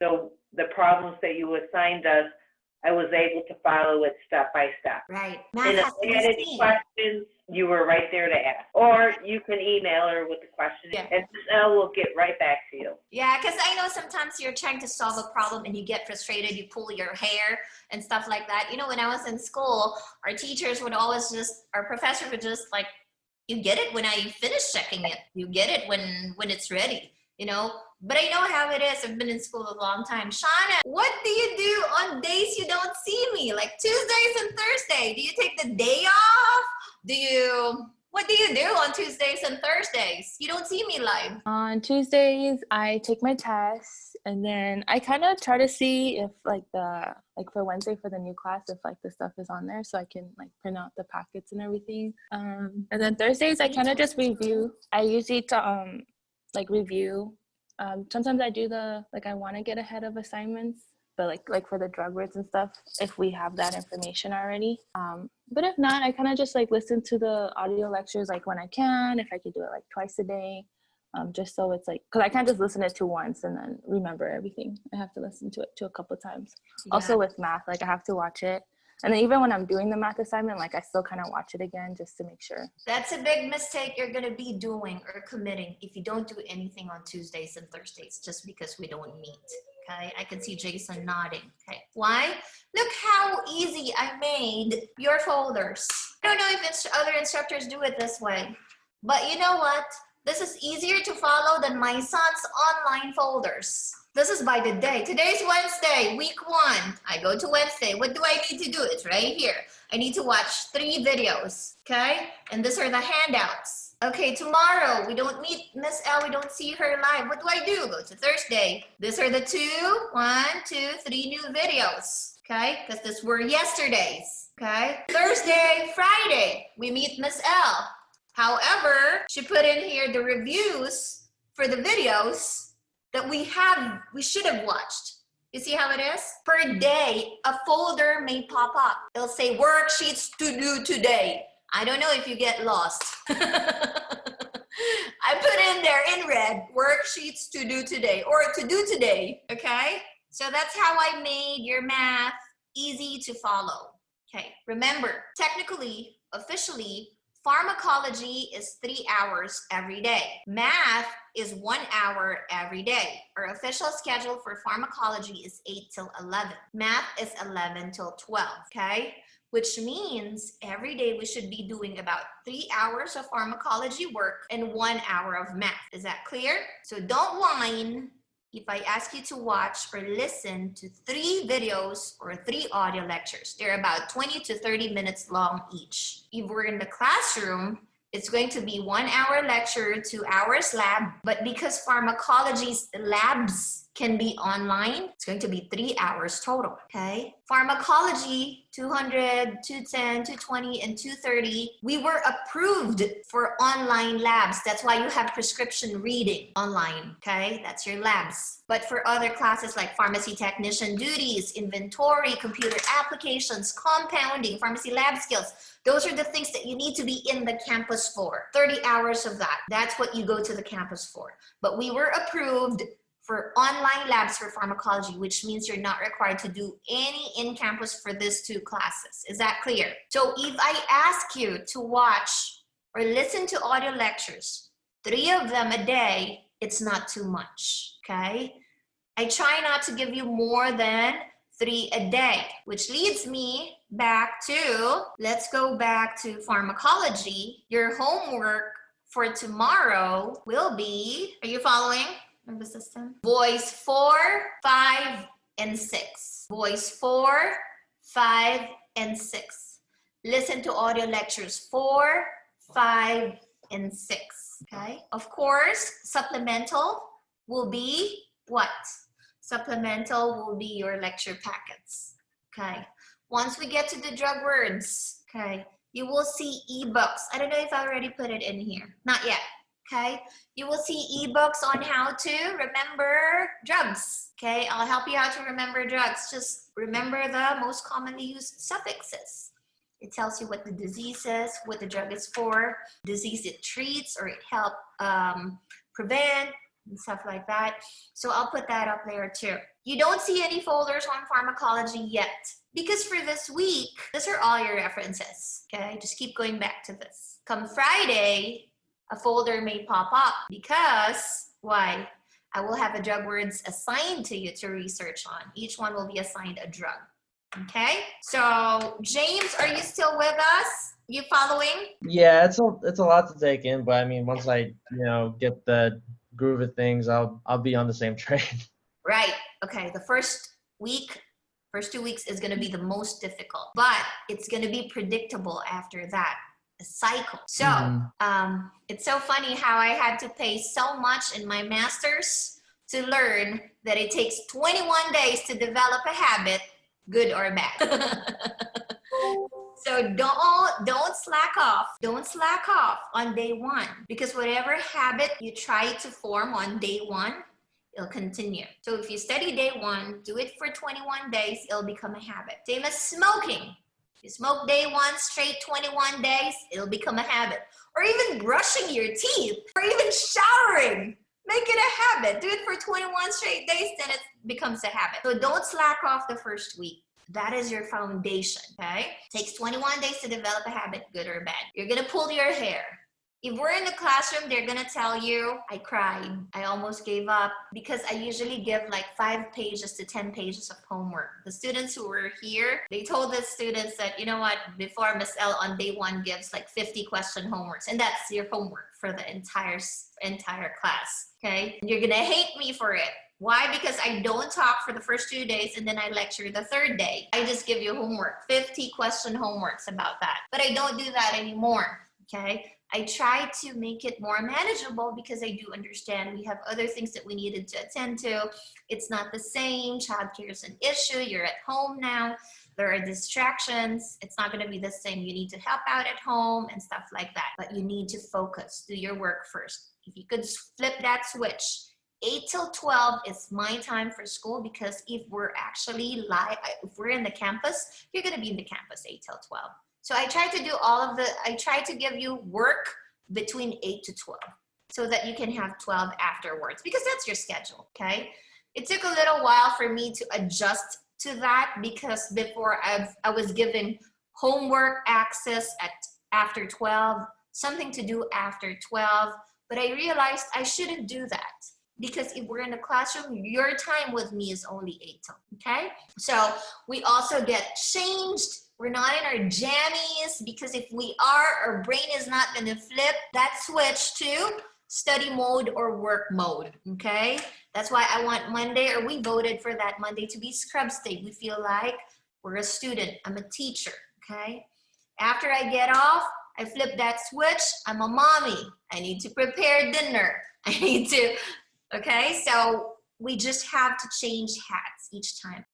So the problems that you assigned us, I was able to follow it step by step. Right. And if you had any questions, you were right there to ask. Or you can email her with the question, and Ms. L will get right back to you. Yeah, because I know sometimes you're trying to solve a problem and you get frustrated, you pull your hair and stuff like that. You know, when I was in school, our teachers would always just, our professor would just like, you get it when I finish checking it. You get it when it's ready, you know. But I know how it is. I've been in school a long time. Shauna, what do you do on days you don't see me? Like Tuesdays and Thursdays? Do you take the day off? What do you do on Tuesdays and Thursdays? You don't see me live. On Tuesdays, I take my tests, and then I kind of try to see if for Wednesday for the new class, if like the stuff is on there, so I can like print out the packets and everything. And then Thursdays, I kind of just review. I usually review. Sometimes I do I want to get ahead of assignments, but like for the drug words and stuff, if we have that information already. But if not, I kind of just like listen to the audio lectures like when I can, if I could do it like twice a day, just so it's like, because I can't just listen to it once and then remember everything. I have to listen to it a couple of times. Yeah. Also with math, like I have to watch it. And then even when I'm doing the math assignment, like I still kind of watch it again just to make sure. That's a big mistake you're going to be doing or committing if you don't do anything on Tuesdays and Thursdays just because we don't meet. Okay, I can see Jason nodding. Okay, why? Look how easy I made your folders. I don't know if other instructors do it this way, but you know what? This is easier to follow than my son's online folders. This is by the day. Today's Wednesday, week 1. I go to Wednesday. What do I need to do? It's right here. I need to watch 3 videos, okay? And these are the handouts. Okay, tomorrow, we don't meet Miss L. We don't see her live. What do I do? Go to Thursday. These are the 3 new videos, okay? Because these were yesterday's, okay? Thursday, Friday, we meet Miss L. However, she put in here the reviews for the videos that we should have watched. You see how it is? Per day, a folder may pop up. It'll say worksheets to do today. I don't know if you get lost. I put in there in red, worksheets to do today or to do today, okay? So that's how I made your math easy to follow. Okay, remember, technically, officially, pharmacology is 3 hours every day. Math is 1 hour every day. Our official schedule for pharmacology is 8 till 11. Math is 11 till 12, okay? Which means every day we should be doing about 3 hours of pharmacology work and 1 hour of math. Is that clear? So don't whine if I ask you to watch or listen to 3 videos or 3 audio lectures. They're about 20 to 30 minutes long each. If we're in the classroom, it's going to be 1 hour lecture, 2 hours lab, but because pharmacology's labs can be online, it's going to be 3 hours total, okay? Pharmacology, 200, 210, 220, and 230, we were approved for online labs. That's why you have prescription reading online, okay? That's your labs. But for other classes like pharmacy technician duties, inventory, computer applications, compounding, pharmacy lab skills, those are the things that you need to be in the campus for. 30 hours of that. That's what you go to the campus for. But we were approved for online labs for pharmacology, which means you're not required to do any in-campus for these 2 classes. Is that clear? So if I ask you to watch or listen to audio lectures, 3 of them a day, it's not too much, okay? I try not to give you more than 3 a day, which leads me back to, let's go back to pharmacology. Your homework for tomorrow will be, are you following? The system. Boys 4, 5, and 6. Boys 4, 5, and 6. Listen to audio lectures 4, 5, and 6. Okay. Of course, supplemental will be what? Supplemental will be your lecture packets. Okay. Once we get to the drug words, okay, you will see ebooks. I don't know if I already put it in here. Not yet. Okay, you will see ebooks on how to remember drugs. Okay, I'll help you out to remember drugs. Just remember the most commonly used suffixes. It tells you what the disease is, what the drug is for, disease it treats or it helps prevent, and stuff like that. So I'll put that up there too. You don't see any folders on pharmacology yet. Because for this week, these are all your references, okay? Just keep going back to this. Come Friday, a folder may pop up because, why? I will have a drug words assigned to you to research on. Each one will be assigned a drug, okay? So, James, are you still with us? You following? Yeah, it's a lot to take in, but I mean, once I get the groove of things, I'll be on the same train. Right. Okay. The first 2 weeks is going to be the most difficult, but it's going to be predictable after that. A cycle. So it's so funny how I had to pay so much in my master's to learn that it takes 21 days to develop a habit, good or bad. So don't slack off. Don't slack off on day one, because whatever habit you try to form on day one, it'll continue. So if you study day one, do it for 21 days, it'll become a habit. Same as smoking. You smoke day one straight 21 days, it'll become a habit. Or even brushing your teeth, or even showering. Make it a habit. Do it for 21 straight days, then it becomes a habit. So don't slack off the first week. That is your foundation, okay? Takes 21 days to develop a habit, good or bad. You're gonna pull your hair. If we're in the classroom, they're gonna tell you, I cried, I almost gave up, because I usually give like 5 pages to 10 pages of homework. The students who were here, they told the students that, you know what, before Miss L on day one gives like 50 question homeworks, and that's your homework for the entire class, okay? And you're gonna hate me for it. Why? Because I don't talk for the first 2 days and then I lecture the third day. I just give you homework, 50 question homeworks about that. But I don't do that anymore, okay? I try to make it more manageable because I do understand we have other things that we needed to attend to. It's not the same. Childcare is an issue. You're at home now. There are distractions. It's not going to be the same. You need to help out at home and stuff like that. But you need to focus. Do your work first. If you could flip that switch, 8 till 12 is my time for school, because if we're actually live, if we're in the campus, you're going to be in the campus 8 till 12. So I try to do I try to give you work between 8 to 12 so that you can have 12 afterwards, because that's your schedule, okay? It took a little while for me to adjust to that, because before I was given homework access after 12, something to do after 12, but I realized I shouldn't do that, because if we're in the classroom, your time with me is only 8 till, okay? So we also get changed. We're not in our jammies, because if we are, our brain is not gonna flip that switch to study mode or work mode, okay? That's why I want Monday, or we voted for that Monday to be scrub state. We feel like we're a student, I'm a teacher, okay? After I get off, I flip that switch, I'm a mommy. I need to prepare dinner. I need to, okay? So we just have to change hats each time.